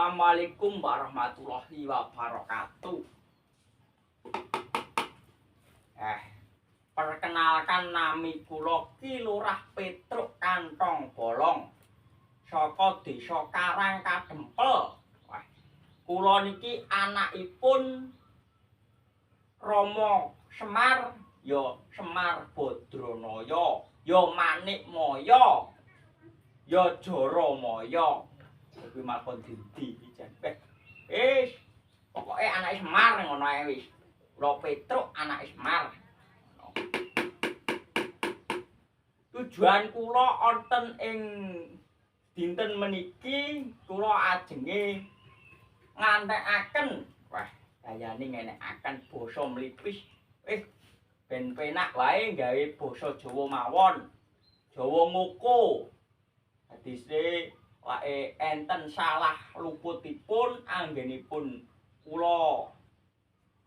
Assalamualaikum warahmatullahi wabarakatuh. Perkenalkan nami kula Ki Lurah Petruk Kantong Bolong saka Desa Karang Kadempel. Kula niki anakipun Rama Semar, ya Semar Badranaya, ya Manikmaya, ya Jaramaya. Kuwi makon dindi iki jan. Wis, pokoke anake Semar ngono ae wis. Kula Petruk anake Semar. Tujuan kula wonten ing dinten meniki kula ajenge ngantekaken, wah gayane ngenekaken basa mlipis. Ben penak wae gawe basa Jawa mawon. Jawa ngoko. Hadise wae enten salah luputipun anggenipun kula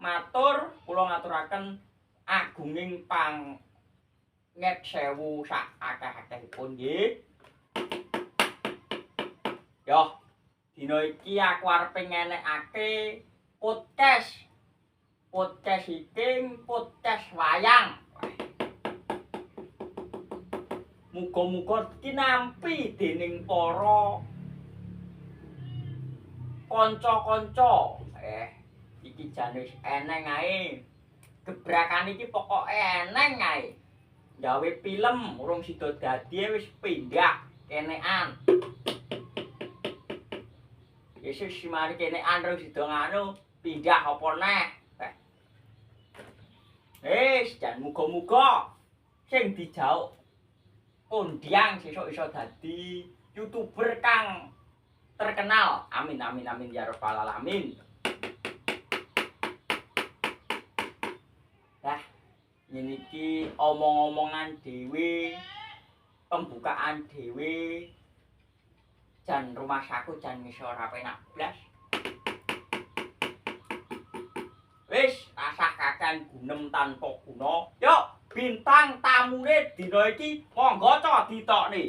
matur, kula ngaturaken agunging pangget sewu sak akeh-akehipun nggih. Yo, dina iki aku arep ngenekake podcast. Podcast iki podcast wayang. Muga-muga kinampi dening para kanca-kanca. Iki jan wis eneng ae. Gebrakan iki pokoke eneng ae. Gawe film urung sida dadi wis pindah kenekan. Yesus mari kenekan urung sida nganu, pindah apa neh. Jan muga-muga sing dijauk kondiang sesuk iso dadi YouTuber kang terkenal. Amin amin amin ya rabbal alamin. Ini iki omong-omongan dhewe, pembukaan dhewe, jan rumah saku jan wis ora penak blas. Wis rasah kakan gunem tanpa guna. Yuk, bintang tamune dina iki monggo to ditokne.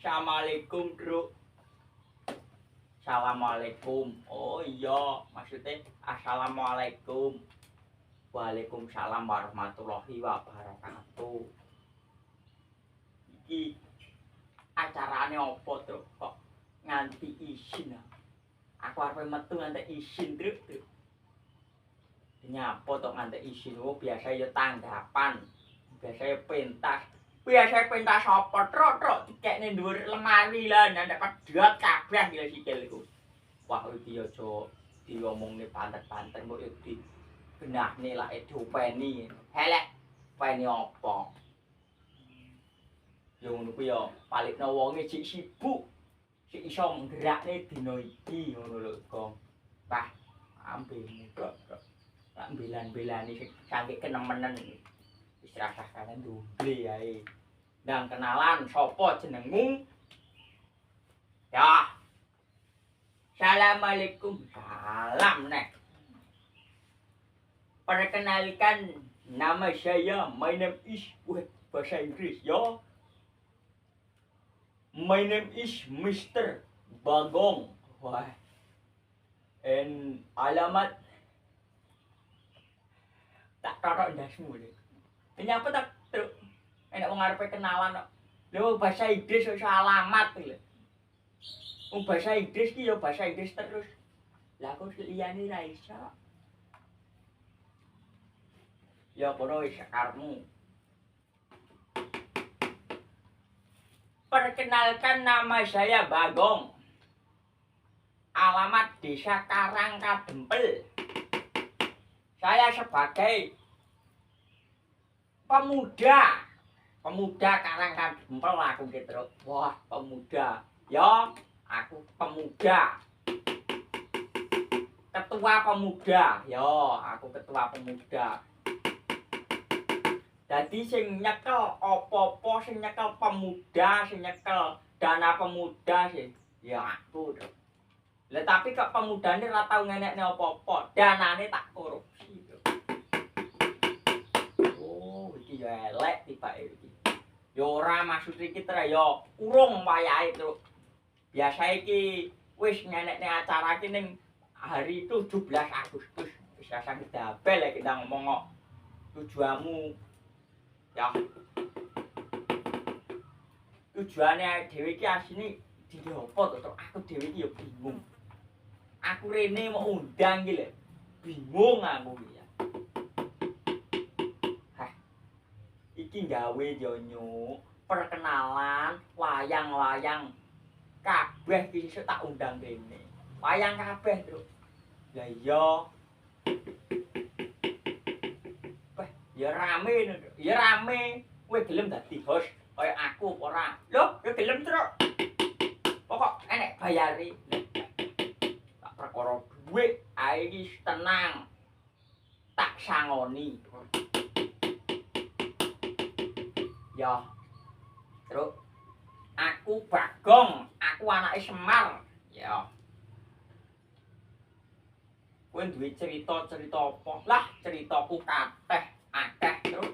Assalamualaikum, Bro. Assalamualaikum. Oh iya, maksudnya assalamualaikum. Waalaikumsalam warahmatullahi wabarakatuh. Iki acarane apa, Truk? Kok nganti isin? Aku arep metu nganti isin, Truk. Nyapa tok nganti isin? Oh, biasa ya tanggapan. Biasa pentas. Biasa pentas apa truk dikekne dhuwur lemari lah ndak pedhot kabeh gila sikilku. Wah iki aja diomongne panter-panter mbok yo dibenahne lak diopeni. Helek, openi apa? Yo ngono kuwi yo palikno wonge sik sibuk. Sik iso nggerakne dina iki ngono lho, Gong. Wah, ambene kok. Tak belan-belani sing saking kenemenen. Wis rasah kanen duble ae. Ndang kenalan sapa jenengmu? Ya. Assalamualaikum. Salam nek. Perkenalkan nama saya, my name is bahasa Inggris ya. My name is Mr. Bagong. Wah. And alamat tak taruh ndasmu deh. Nyapa tak truk? Enak wong arepe kenalan kok. Lho bahasa Inggris iso alamat lho. Wong bahasa Inggris ki ya bahasa Inggris terus. Lah kok liyane ra iso. Ya kono wis sakarmu. Perkenalkan nama saya Bagong. Alamat Desa Karangkadempel. Saya sebagai pemuda Karangkadempel aku gitu. Wah, pemuda. Ya, aku pemuda. Ketua pemuda. Yo, aku ketua pemuda. Jadi sing nyekel opo-opo, sing nyekel pemuda, sing nyekel dana pemuda sih. Ya aku tuh. Lah tapi kok pemudane ora tau ngenekne opo-opo, danane tak korupsi. Oh, iki ya elek tibake iki. Ya ora maksud iki tra ya urung wayahe, Truk. Biasa iki wis ngenekne acara iki ning hari 17 Agustus. Bisa sakit dabel ya kita ngomong kok tujuanmu ya tujuannya dhewe iki asline dadi apa to aku dhewe iki ya bingung. Aku rene mau undang iki lho. Bingung aku iki ya. Hah. Iki gawe yo nyuk perkenalan wayang-wayang kabeh iki sesuk tak undang rene. Wayang kabeh, Truk. Lah iya. Wah, ya rame, ya rame. Kowe gelem dadi host kaya aku apa ora? Loh, ya gelem, Truk. Pokok enek bayari. Tak perkara dhuwit, ae iki tenang. Tak sangoni. Ya. Truk. Aku Bagong, aku anake Semar. Ya. Kowe duwe cerita-cerita apa? Lah, ceritaku akeh terus.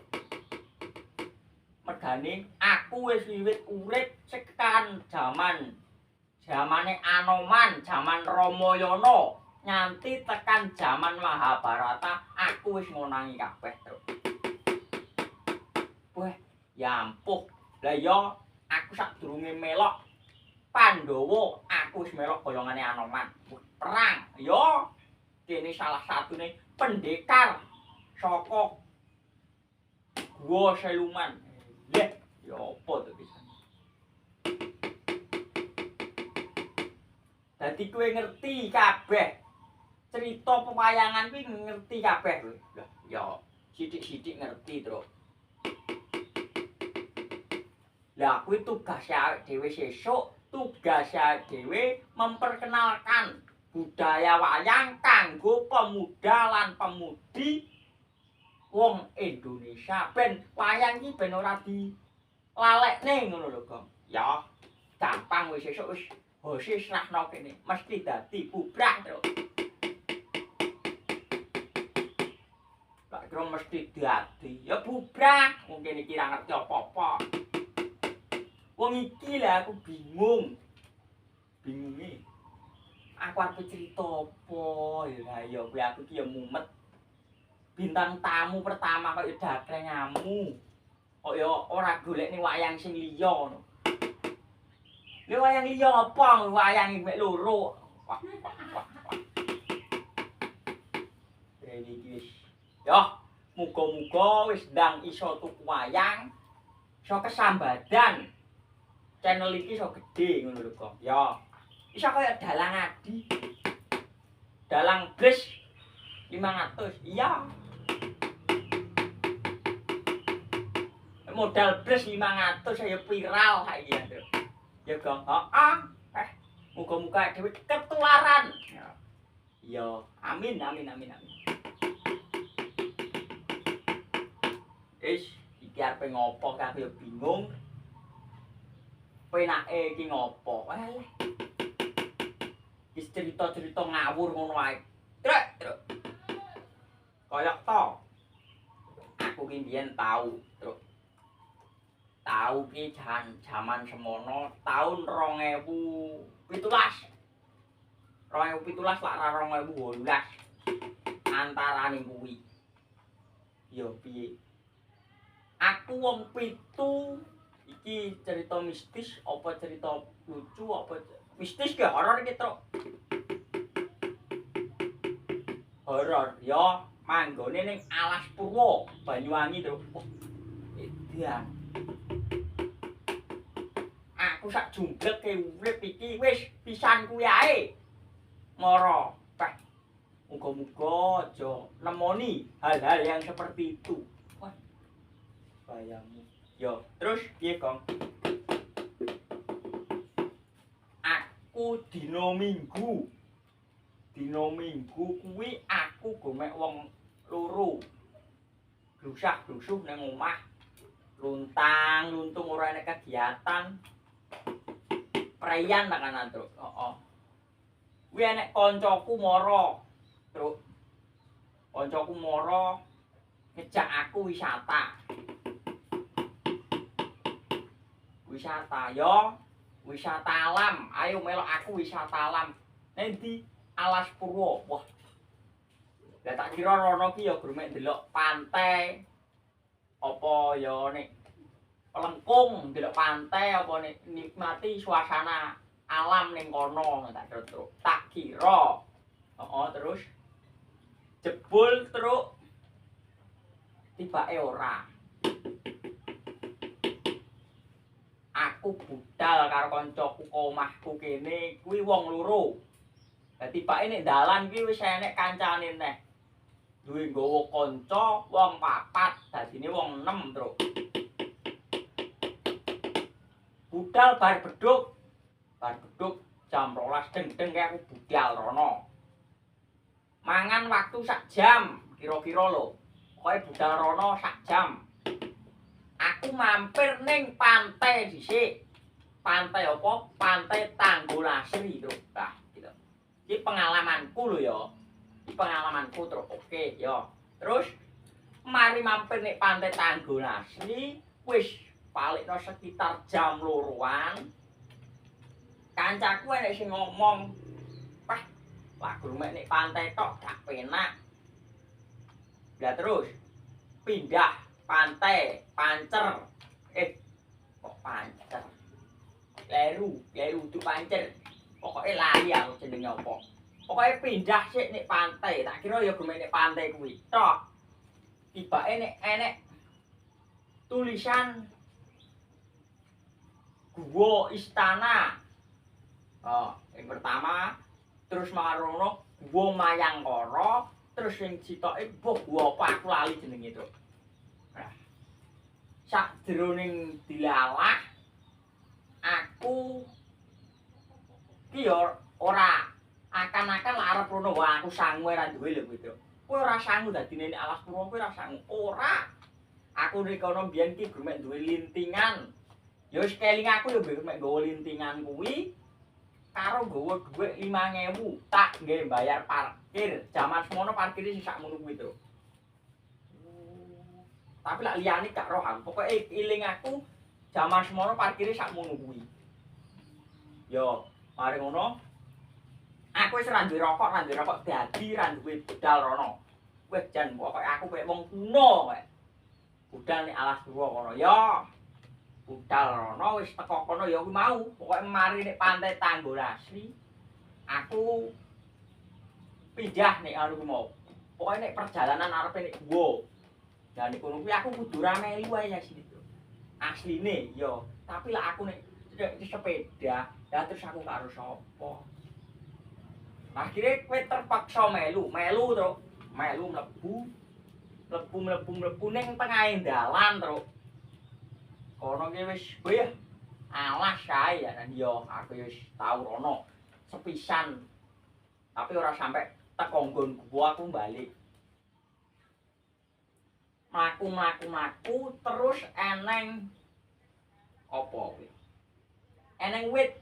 Mergane aku wis wiwit urip sekan zamane Anoman, zaman Ramayana, nganti tekan zaman Mahabharata, aku wis ngonangi kabeh, terus. Wah, ya ampuh. Lah ya, aku sadurunge melok Pandhawa, aku wis melok golongane Anoman. Perang, ya. Ini salah satune pendekar saka Gua Seluman. Ya apa to pisan. Dadi kowe ngerti kabeh. Cerita pewayangan kuwi ngerti kabeh kowe. Lah ya sithik-sithik ngerti, Truk. Lah kuwi tugas dhewe sesuk, tugas dhewe memperkenalkan budaya wayang kanggo pemuda lan pemudi wong Indonesia ben wayang iki ben ora dilalekne ngono lho, Gong. Ya, gampang wis sesuk wis hose srahno kene mesti dadi bubrah, Truk. Lah kira mesti dadi ya bubrah, mungkin iki ora ngerti apa-apa. Wong iki lah aku bingung. Bingunge aku arep cerita apa ya kuwi aku iki ya mumet. Bintang tamu pertama kok ya dakrengmu. Kok ya ora golekne wayang sing liya ngono. Lha wayang liya apa wayang iki mek loro. Wah. Iki wis. Ya, muga-muga wis ndang iso tuku wayang. Iso kesambadan. Channel iki iso gedhe ngono lho, Kok. Ya. Iso kaya dalang adi. Dalang blis 500. Iya. Modal blis 500 saya viral saiki ya, Truk. Ya, Gong. Heeh. Muga-muga dhewe ketularan. Ya, amin. Iki arep ngopo aku ya bingung. Penake iki ngopo? Walah. Wis cerita-cerita ngawur ngono wae. Truk. Kayak to. Aku ki mbiyen tau, Truk. Tau ki jaman semono taun 2017. 2017 lak 2018. Antarane kuwi. Ya piye? Aku wong pitu iki cerita mistis apa cerita lucu apa mistis ke horor iki, Truk. Horor ya manggone ning Alas Purwo, Banyuwangi, Truk. Edan. sak jumbleke urip iki wis pisan kuwi ae. Mara, Pak. Muga-muga aja nemoni hal-hal yang seperti itu. Wah, bayangmu. Yo, terus piye, Kong? Aku dina Minggu. Dina Minggu kuwi aku gomek wong loro. Glusah-glusuh nang omah. Luntang, luntung ora enek kegiatan. Preyan tanganan, Truk. Heeh. Kuwi enek kancaku mara, Truk. Kancaku mara ngejak aku wisata. Wisata yo, wisata alam. Ayo melok aku wisata alam. Endi? Alas Purwo. Wah. Lah tak kira rono ki ya grumek ndelok pantai. Apa ya nek pelengkung ndelok pantai apa nek nikmati suasana alam ning kono tak kira. Tak kira. Heeh, terus jebul truk tibake ora. Aku budal karo kancaku ke omahku kene kuwi wong loro. Lah tibake nek dalan kuwi wis enek kancane neh. Duwe nggawa kanca wong 4, dadine wong 6, Truk. Budal bar beduk. Bar beduk jam 12 deng-deng kae aku budal rono. Mangan waktu sak jam, kira-kira lho. Pokoke budal rono sak jam. Aku mampir ning pantai dhisik. Pantai apa? Pantai Tanggulasri, Truk. Nah, gitu. Iki pengalamanku lho ya. Pengalamanku Truk. Oke, ya. Terus mari mampir nek pantai Tanggulasri wis palikno sekitar jam 2-an. Kancaku enek sing ngomong, "Wah, lah grumek nek pantai tok gak penak." Lah terus pindah pantai Pancer. Kok Pancer? Leru itu Pancer. Pokoke lali aku jenenge apa. Pokoke pindah sik nek pantai, tak kira ya grumek nek pantai kuwi. Tok. Tibake nek enek tulisan Gua Istana. Oh, yang pertama terus marono Gua Mayangkara, terus sing citoke gua apa aku lali jenenge itu. Nah, sakjroning dilalah aku ki ora akan-akan arep rono wae aku sangu ora duwe lho kuwi. Kowe ora sangu dadine nek Alas Purwo kowe ora sangu. Ora. Aku rikono mbiyen ki grumek duwe lintingan. Ya wis keling aku ya grumek nggawa lintingan kuwi karo nggawa dhuwit 5.000 tak nggih bayar parkir. Jaman semono parkire sing sakmono kuwi, Truk. Tapi lak liyane gak roh aku. Pokoke iling aku jaman semono parkire sakmono kuwi. Yo, mari ngono. Aku wis ra duwe rokok dadi ra duwe budal rono. Wis jan pokoke aku koyo wong kuno kowe. Budal nek Alas Purwo kono ya. Budal rono wis teko kono ya kuwi mau. Pokoke mari nek pantai Tanggulasri aku pindah nek anu mau. Pokoke nek perjalanan arepe nek gua. Lah nek kono kuwi aku kudu ra melu wae ya sini. Asline ya, tapi lah aku nek sepeda, ya terus aku karo sapa? Akhirnya kowe terpaksa melu Truk. Melu mlebu ning tengahing dalan, Truk. Kono ki wis kowe alas kae ya dan yo aku wis tau rono sepisan. Tapi ora sampai teko nggon gua aku balik. Mlaku terus eneng apa kuwi? Eneng wit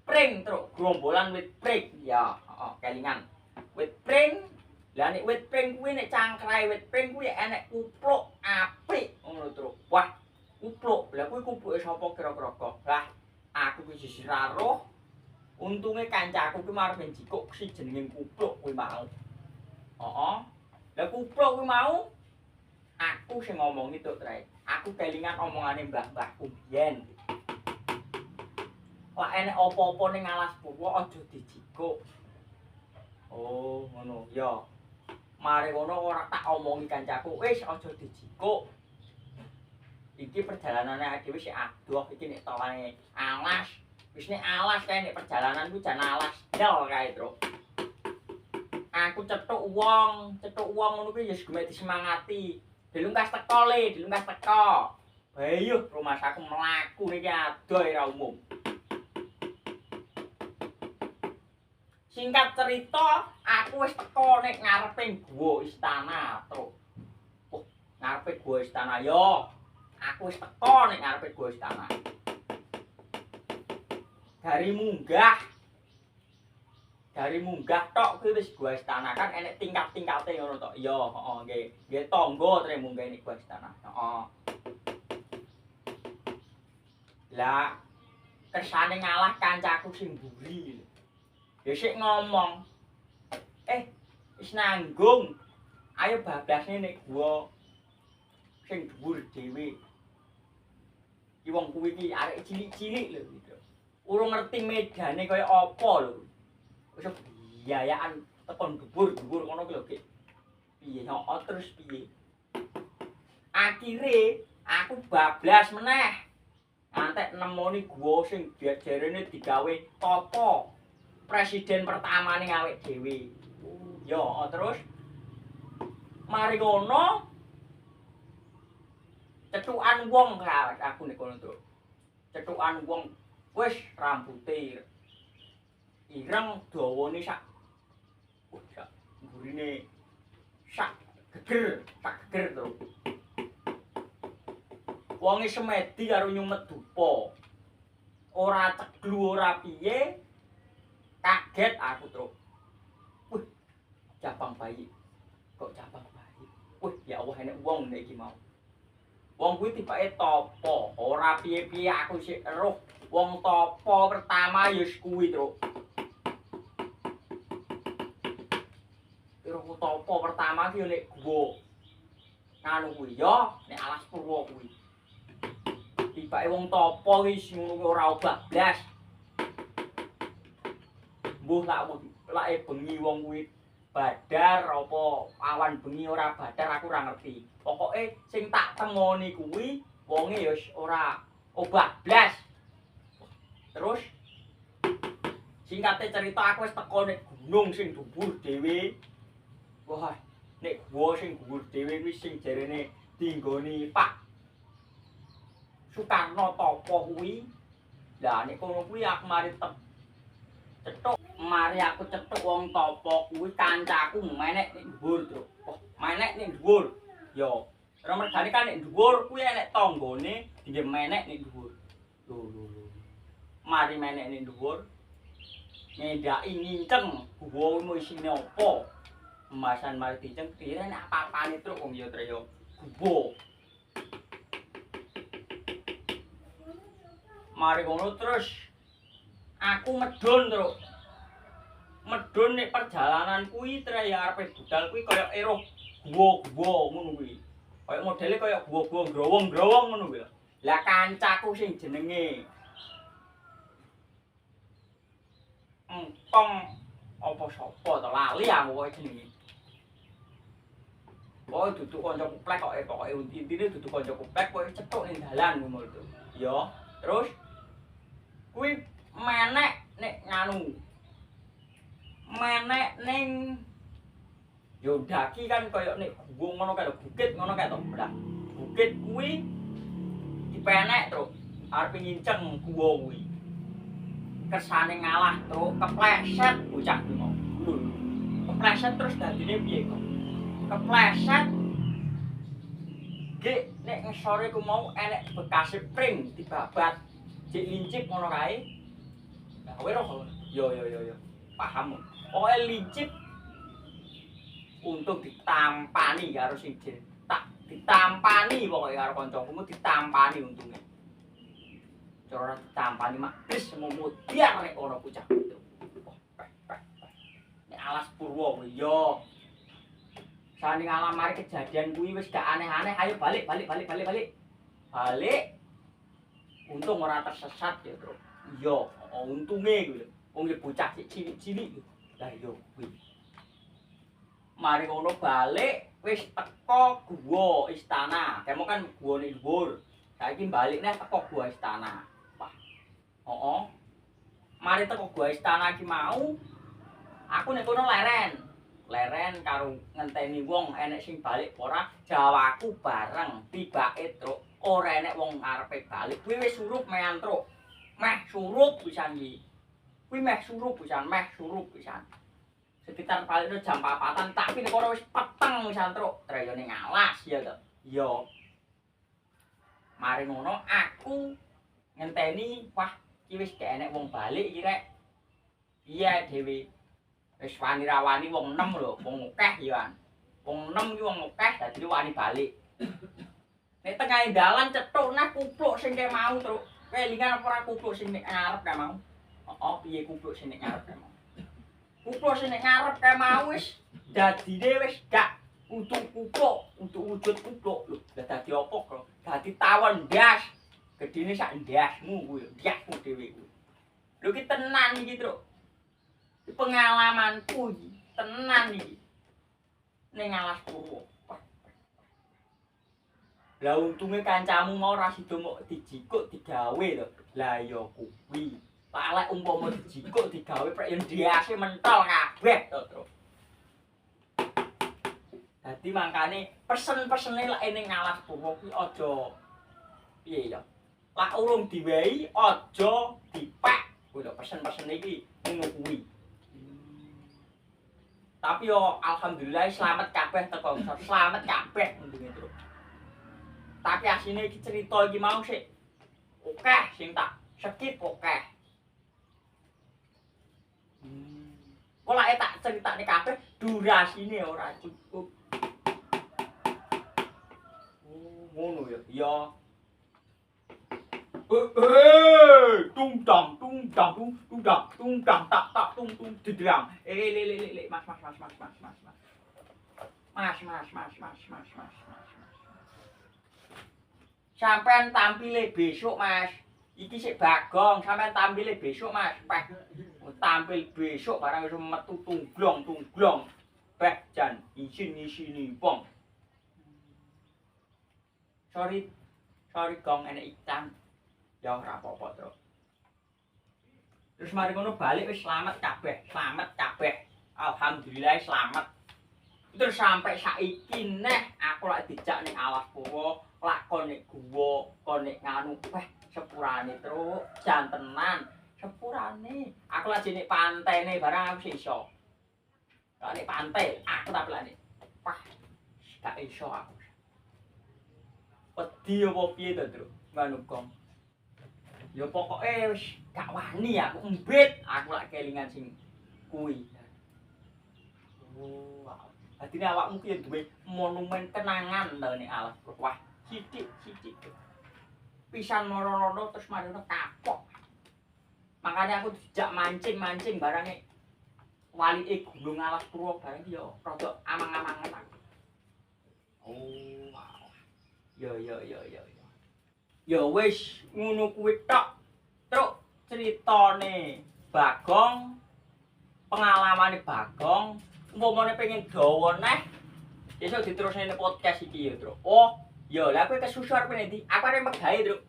pring, Truk, grombolan wit pring. Ya, heeh, kelingan. Wit pring. Lah nek wit pring kuwi nek cangkrahe wit pring kuwi enek kupluk apik ngono, Truk. Wah, kupluk. Lah kuwi kupluke sapa kira-kira kok? Lah, aku kuwi sisi ra roh. Untunge kancaku kuwi marep njikuk si jenenge kupluk kuwi mau. Heeh. Lah kupluk kuwi mau aku sing ngomongi Truk Trae. Aku kelingan omongane mbah-mbahku biyen. Lah enek apa-apa ning Alas Purwo aja dijikuk. Oh, ngono. Ya. Mari ngono ora tak omongi kancaku, wis aja dijikuk. Iki perjalanane dhewe sik adoh iki nek tolane alas. Wis nek alas kae nek perjalanan ku jan alas del kae, Truk. Aku cethuk wong ngono kuwi ya gemek disemangati. Dilungkas teko le, dilungkas teko. Bayuh rumah saku mlaku niki adoh ora umum. Singkat cerita, aku wis teko nek ngareping guwa istana, Truk. Oh, ngarepe guwa istana yo. Aku wis teko nek ngarepe guwa istana. Dari munggah tok kuwi wis guwa istana kan enek tingkat-tingkate ngono tok. Iya, heeh, nggih. Nggih tangga tre munggah nek guwa istana. Heeh. Lah kersane ngalah kancaku sing mburi. Ya sik ngomong, wis nanggung. Ayo bablasne nek gua sing dhuwur dhewe. Ki wong kuwi iki arek cilik-cilik lho gitu. Urung ngerti medane kaya apa lho. Wis biayaan tekan dhuwur-dhuwur ngono ki lho, Ki. Piye heeh terus piye? Akhire aku bablas meneh. Ngantek nemoni gua sing jarene digawe topo. Presiden pertama ning awake dhewe. Yo, terus mari kono cetukan wong aku nek kono tuh. Cetukan wong wis rambuté ireng dawane sak mburine sak geger to. Wonge semedi karo nyumet dupa. Ora ceglu ora piye. Kaget aku, Truk. Wih, cabang bayi. Kok cabang bayi? Wih, ya Allah enek wong nek iki mau. Wong kuwi tibake topo, ora piye-piye aku sik eruh. Wong topo pertama ya kuwi, Truk. Wong topo pertama ki nek guwa. Nganu kuwi ya, nek alas Purwo kuwi. Tibake wong topo ki ngono ora obah blas. Mbuh lak bengi wong kuwi badar apa awan bengi ora badar aku ora ngerti. Pokoke sing tak temoni kuwi wonge ya ora obah blas. Terus singkate cerita aku wis teko nek gunung sing dhuwur dhewe. Wah, nek gua sing dhuwur dhewe kuwi sing jarene dinggoni Pak Soekarno Topo kuwi. Lah nek kono kuwi aku mari cetuk mari aku cetuk wong topo kuwi kancaku menek ning dhuwur, Truk. Oh, menek ning dhuwur. Yo, ora mergane kan ning dhuwur kuwi enek tanggane nggih menek ning dhuwur. Lho. Mari menek ning dhuwur. Ngendaki nginceng guwa kuwi isine apa? Emasan mari dinceng kira nek apa-apane, Truk, wong yo treyo guwa. Mari ngono terus aku medun, Truk. Medun nek perjalanan kuwi tre ya arepe budal kuwi kaya eroh guwa-guwa ngono kuwi. Kaya modele kaya guwa-guwa growong-growong ngono kuwi. Lah kancaku sing jenenge Entong apa sapa to lali aku kok jenenge. Pokoke duduk kanca kuplek kok pokoke intine duduk kanca kuplek kowe cetuk ning dalan ngono lho. Ya, terus kuwi menek nek nganu menek ning yo ndaki kan kaya nek guwung ngono kae lho, bukit ngono kae to, Brak. Bukit kuwi dipenek, Truk. Arep nginceng guwa kuwi. Kersane ngalah, Truk, kepleset bocah kuwi mau. Kepleset terus dadine piye kok? Kepleset. Gek nek ngesore ku mau enek bekas spring dibabat. Jek lincip ngono kae. Lah kowe roh. Yo. Paham. Pokoke lincip untung ditampani karo sing tak ditampani pokoke karo kancaku ditampani untunge. Cara ditampani mak wis mumutiar nek ora bocah itu. Nek alas Purwo kuwi yo. Sane ngalam mari kejadian kuwi wis gak aneh-aneh, ayo balik. Balik. Untung ora tersesat ya, Bro. Yo, untunge kuwi lho. Wong bocah cilik-cilik. Lah yo kuwi. Mari ngono balik wis teko guwa istana. Demo kan guwane dhuwur. Saiki balik neh teko gua istana. Wah. Heeh. Mari teko gua istana iki mau. Aku nek kono leren. Leren karo ngenteni wong enek sing balik ora jawaku bareng tibake truk ora enek wong ngarepe balik kuwi wis surup mehan truk meh surup pisan iki kuwi meh surup pisan sekitar balik jam 4-an tapi nek ora wis peteng pisan truk trayone ngalas ya to iya mari ngono aku ngenteni wah iki wis gak enek wong balik iki rek iya dhewe wis wani rawani wong 6 lho, wong akeh ya. Wong 6 iki wong akeh dadi wani balik. Nek tengah dalan cethuk nah kupluk sing kaya mau, Truk. Kelingan apa ora kupluk sing nek ngarep kaya mau? Heeh, piye kupluk sing nek ngarep kaya mau? Kupluk sing nek ngarep kaya mau wis dadine wis gak utuh kupluk, untuk wujud kupluk lho. Lah dadi apa kok? Dadi tawon ndas. Gedine sak ndasmu kuwi, ndasmu dhewe kuwi. Lho ki tenan iki, Truk. Pengalamanku iki tenan iki ning Alas Purwo. Lah untunge kancamu mau ora sida mok dijikuk digawe to. Lah ya kuwi. Palek umpama dijikuk digawe prek yen ndiase mentol kabeh to, Tru. Dadi mangkane pesen-pesene lek ning Alas Purwo kuwi aja piye ya. Lak urung diwehi aja dipek. Kuwi lho pesen-pesene iki ngono kuwi. Tapi yo alhamdulillah selamat kabeh teko selamat kabeh untunge Truk. Tapi asine iki cerita iki mau sik akeh sing tak skip akeh. Kok lek tak critakne kabeh durasine ora cukup. Ngono ya. Ya. Tung dang tak tung didrang. Le mas. Sampeyan tampile besok, Mas. Iki sik Bagong, sampeyan tampile besok, Mas. Peh. Tampil besok barang wis metu tungglong. Peh jan isin-isini wong. Sorry Gong enek ikan. Ya ora apa-apa, Truk. Terus mari ngono balik wis selamat kabeh. Alhamdulillah selamat. Terus sampai saiki neh aku lak dijak ning Alas Purwo, lakon nek guwa, kon nek nganu sepurane Truk, jan tenan. Sepurane. Aku lak nek pantene barang aku iso. Lak nek pantai aku tak pelane. Wah, gak iso aku. Wedi apa piye to, Truk? Nganu Gong. Ya pokoke wis gak wani aku embit, aku lak kelingan sing kuwi. Oh, wow. Dadi awakmu ki duwe monumen kenangan to nek Alas Purwo. Wah, sithik. Pisan moro-moro terus marine kapok. Makanya aku dijak mancing barange walike Gunung Alas Purwo bareng ya rada amang-amangan aku. Oh, wow. Yo. Ya wis ngono kuwi tok. Truk critane Bagong, pengalamane Bagong, umpamane pengen dawa neh, iso diterusne ning podcast iki ya, Truk. Oh, ya lha kowe kesusur pene ndi? Aku arep megawe, Truk.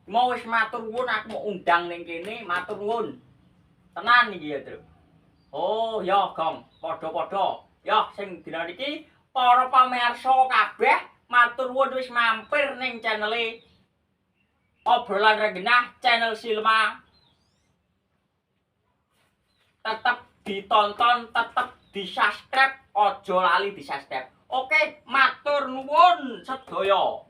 Mau wis matur nuwun aku mau undang ning kene, matur nuwun. Tenan iki ya, Truk. Oh, ya, Gong, padha-padha. Ya, sing dina iki para pamirsa kabeh matur nuwun wis mampir ning channel Obrolan Renggenah channel Silma. Tetap ditonton, tetap di-subscribe, aja lali di-subscribe. Oke, matur nuwun sedaya.